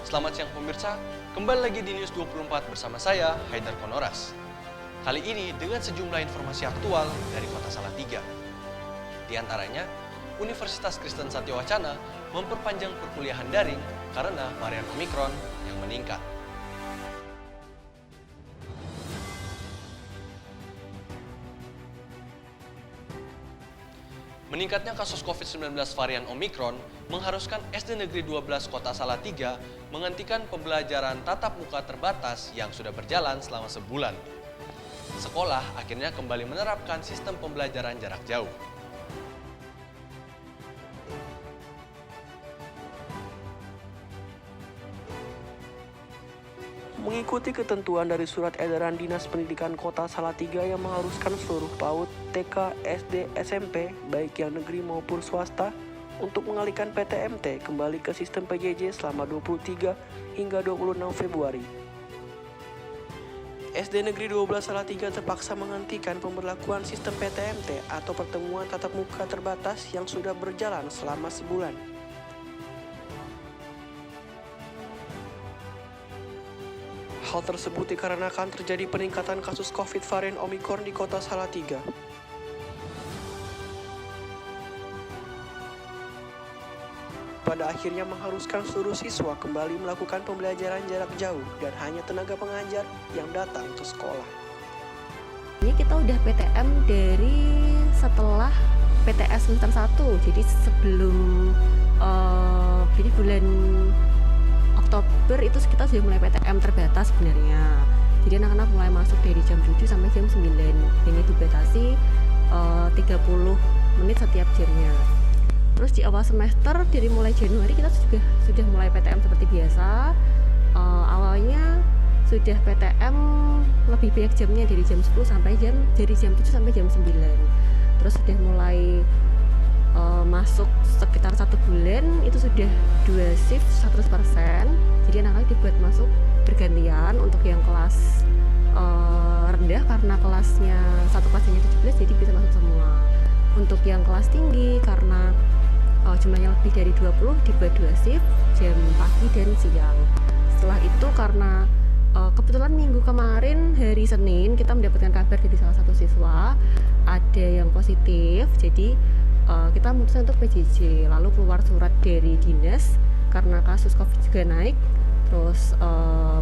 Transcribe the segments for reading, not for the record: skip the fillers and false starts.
Selamat siang pemirsa, kembali lagi di News 24 bersama saya, Haidar Konoras. Kali ini dengan sejumlah informasi aktual dari Kota Salatiga. Di antaranya, Universitas Kristen Satya Wacana memperpanjang perkuliahan daring karena varian Omikron yang meningkat. Meningkatnya kasus COVID-19 varian Omikron mengharuskan SD Negeri 12 Kota Salatiga menghentikan pembelajaran tatap muka terbatas yang sudah berjalan selama sebulan. Sekolah akhirnya kembali menerapkan sistem pembelajaran jarak jauh. Mengikuti ketentuan dari Surat Edaran Dinas Pendidikan Kota Salatiga yang mengharuskan seluruh PAUD, TK, SD, SMP, baik yang negeri maupun swasta, untuk mengalihkan PTMT kembali ke sistem PJJ selama 23 hingga 26 Februari. SD Negeri 12 Salatiga terpaksa menghentikan pemberlakuan sistem PTMT atau pertemuan tatap muka terbatas yang sudah berjalan selama sebulan. Hal tersebut dikarenakan terjadi peningkatan kasus COVID varian Omikron di Kota Salatiga. Pada akhirnya mengharuskan seluruh siswa kembali melakukan pembelajaran jarak jauh dan hanya tenaga pengajar yang datang ke sekolah. Ini kita udah PTM dari setelah PTS semester 1, jadi sebelum jadi bulan Oktober itu kita sudah mulai PTM terbatas sebenarnya. Jadi anak-anak mulai masuk dari jam 7 sampai jam 9. Ini dibatasi 30 menit setiap jamnya. Terus di awal semester dari mulai Januari kita juga sudah mulai PTM seperti biasa. Awalnya sudah PTM lebih banyak jamnya dari jam 10 sampai dari jam 7 sampai jam 9. Terus sudah mulai masuk sekitar 1 bulan itu sudah 2 shift 100%. Jadi anak-anak dibuat masuk bergantian. Untuk yang kelas rendah karena kelasnya satu kelasnya 17 jadi bisa masuk semua. Untuk yang kelas tinggi karena jumlahnya lebih dari 20 dibuat 2 shift jam pagi dan siang. Setelah itu karena kebetulan minggu kemarin hari Senin kita mendapatkan kabar dari salah satu siswa ada yang positif, jadi kita memutuskan untuk PJJ. Lalu keluar surat dari dinas karena kasus COVID juga naik. Terus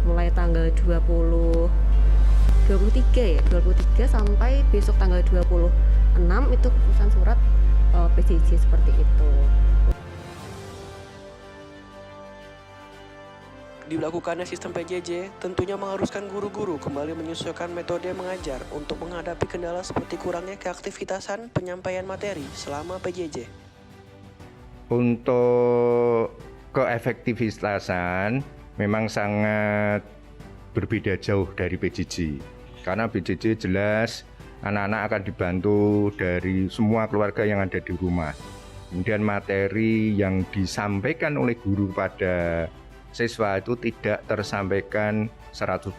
mulai tanggal 23 sampai besok tanggal 26 itu keputusan surat PJJ seperti itu. Dilakukannya sistem PJJ tentunya mengharuskan guru-guru kembali menyesuaikan metode mengajar untuk menghadapi kendala seperti kurangnya keaktivitasan penyampaian materi selama PJJ. Untuk keefektivitasan memang sangat berbeda jauh dari PJJ. Karena PJJ jelas anak-anak akan dibantu dari semua keluarga yang ada di rumah. Kemudian materi yang disampaikan oleh guru pada siswa itu tidak tersampaikan 100%.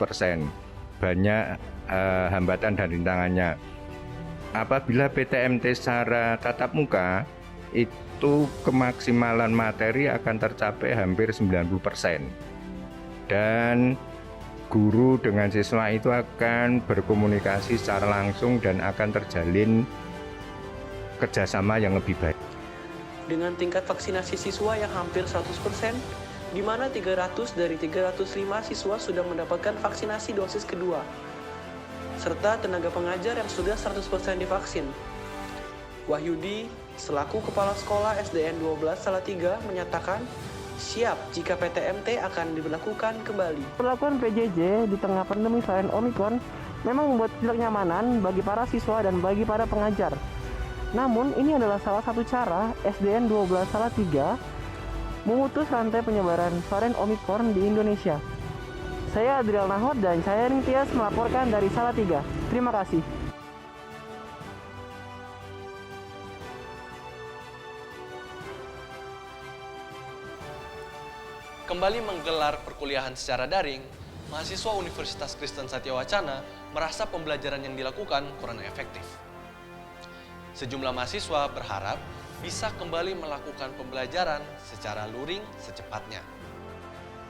Banyak hambatan dan rintangannya. Apabila PTMT secara tatap muka, itu kemaksimalan materi akan tercapai hampir 90%. Dan guru dengan siswa itu akan berkomunikasi secara langsung dan akan terjalin kerjasama yang lebih baik. Dengan tingkat vaksinasi siswa yang hampir 100%, di mana 300 dari 305 siswa sudah mendapatkan vaksinasi dosis kedua, serta tenaga pengajar yang sudah 100% divaksin. Wahyudi, selaku Kepala Sekolah SDN 12 Salatiga, menyatakan siap jika PTMT akan diberlakukan kembali. Perlakuan PJJ di tengah pandemi varian Omikron memang membuat ketidaknyamanan bagi para siswa dan bagi para pengajar. Namun, ini adalah salah satu cara SDN 12 Salatiga memutus rantai penyebaran varian Omikron di Indonesia. Saya Adriel Nahod dan saya Ningtyas melaporkan dari Salatiga. Terima kasih. Kembali menggelar perkuliahan secara daring, mahasiswa Universitas Kristen Satya Wacana merasa pembelajaran yang dilakukan kurang efektif. Sejumlah mahasiswa berharap bisa kembali melakukan pembelajaran secara luring secepatnya.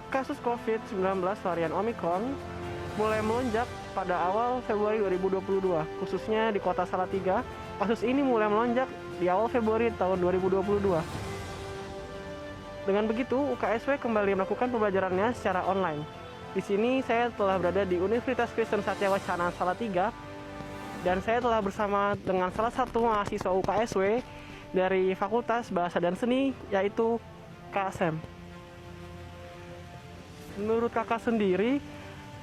kasus COVID-19 varian Omicron mulai melonjak pada awal Februari 2022, khususnya di kota Salatiga. Kasus ini mulai melonjak di awal Februari tahun 2022. Dengan begitu, UKSW kembali melakukan pembelajarannya secara online. Di sini saya telah berada di Universitas Kristen Satya Wacana Salatiga, dan saya telah bersama dengan salah satu mahasiswa UKSW dari Fakultas Bahasa dan Seni, yaitu Kak Sam. Menurut kakak sendiri,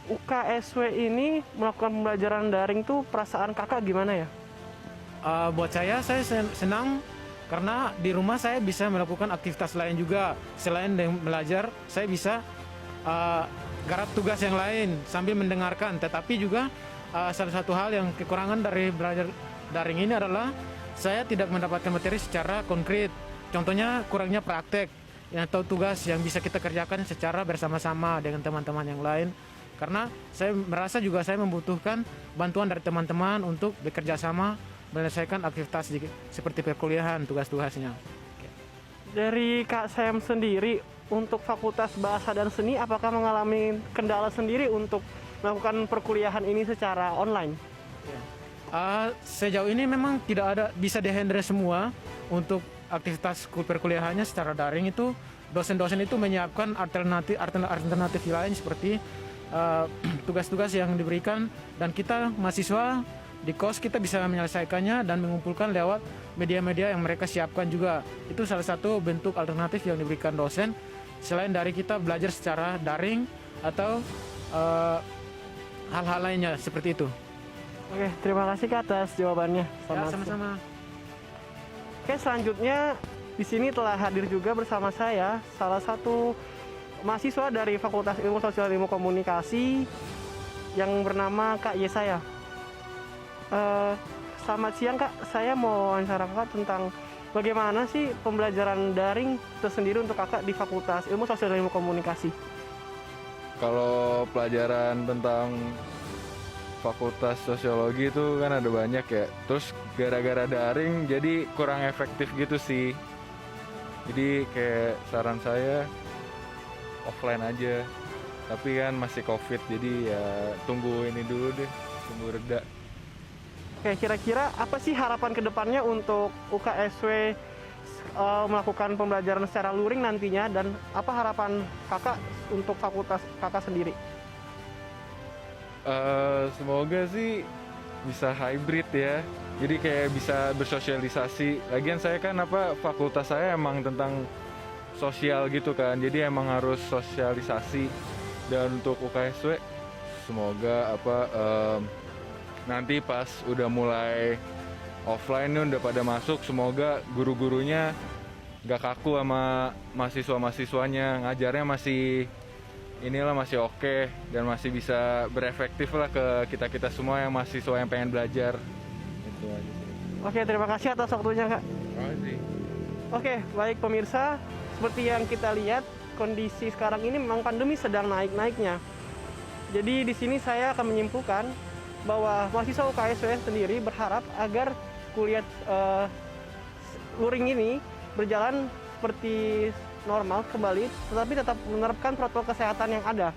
UKSW ini melakukan pembelajaran daring tuh perasaan kakak gimana ya? Buat saya senang karena di rumah saya bisa melakukan aktivitas lain juga. Selain dengan belajar, saya bisa garap tugas yang lain sambil mendengarkan. Tetapi juga salah satu hal yang kekurangan dari belajar daring ini adalah saya tidak mendapatkan materi secara konkret. Contohnya kurangnya praktek atau tugas yang bisa kita kerjakan secara bersama-sama dengan teman-teman yang lain. Karena saya merasa juga saya membutuhkan bantuan dari teman-teman untuk bekerja sama menyelesaikan aktivitas seperti perkuliahan, tugas-tugasnya. Dari Kak Sam sendiri, untuk Fakultas Bahasa dan Seni, apakah mengalami kendala sendiri untuk melakukan perkuliahan ini secara online? Sejauh ini memang tidak ada bisa dihandle semua. Untuk aktivitas perkuliahannya secara daring itu dosen-dosen itu menyiapkan alternatif lain seperti tugas-tugas yang diberikan, dan kita mahasiswa di kos kita bisa menyelesaikannya dan mengumpulkan lewat media-media yang mereka siapkan juga. Itu salah satu bentuk alternatif yang diberikan dosen selain dari kita belajar secara daring atau hal-hal lainnya seperti itu. Oke, terima kasih Kak atas jawabannya. Ya, sama-sama. Oke, selanjutnya di sini telah hadir juga bersama saya salah satu mahasiswa dari Fakultas Ilmu Sosial Ilmu Komunikasi yang bernama Kak Yesaya. Selamat siang Kak, saya mau wawancara Kakak tentang bagaimana sih pembelajaran daring tersendiri untuk Kakak di Fakultas Ilmu Sosial Ilmu Komunikasi. Kalau pelajaran tentang Fakultas Sosiologi itu kan ada banyak ya. Terus gara-gara daring jadi kurang efektif gitu sih. Jadi kayak saran saya offline aja. Tapi kan masih COVID, jadi ya tunggu ini dulu deh, tunggu reda. Oke, kira-kira apa sih harapan kedepannya untuk UKSW melakukan pembelajaran secara luring nantinya, dan apa harapan kakak untuk fakultas kakak sendiri? Semoga sih bisa hybrid ya. Jadi kayak bisa bersosialisasi. Lagian saya kan fakultas saya emang tentang sosial gitu kan. Jadi emang harus sosialisasi. Dan untuk UKSW semoga nanti pas udah mulai offline nih udah pada masuk, semoga guru-gurunya gak kaku sama mahasiswa-mahasiswanya, ngajarnya masih oke dan masih bisa berefektif lah ke kita-kita semua yang mahasiswa yang pengen belajar. Itu aja sih. Oke, terima kasih atas waktunya Kak. Oke, baik pemirsa, seperti yang kita lihat kondisi sekarang ini memang pandemi sedang naik-naiknya. Jadi di sini saya akan menyimpulkan bahwa mahasiswa UKSW sendiri berharap agar kuliah luring ini berjalan seperti normal kembali, tetapi tetap menerapkan protokol kesehatan yang ada.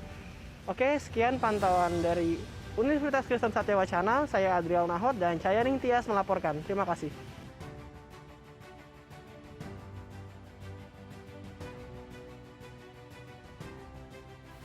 Oke, sekian pantauan dari Universitas Kristen Satya Wacana. Saya Adriel Nahot dan Cayaning Tias melaporkan. Terima kasih.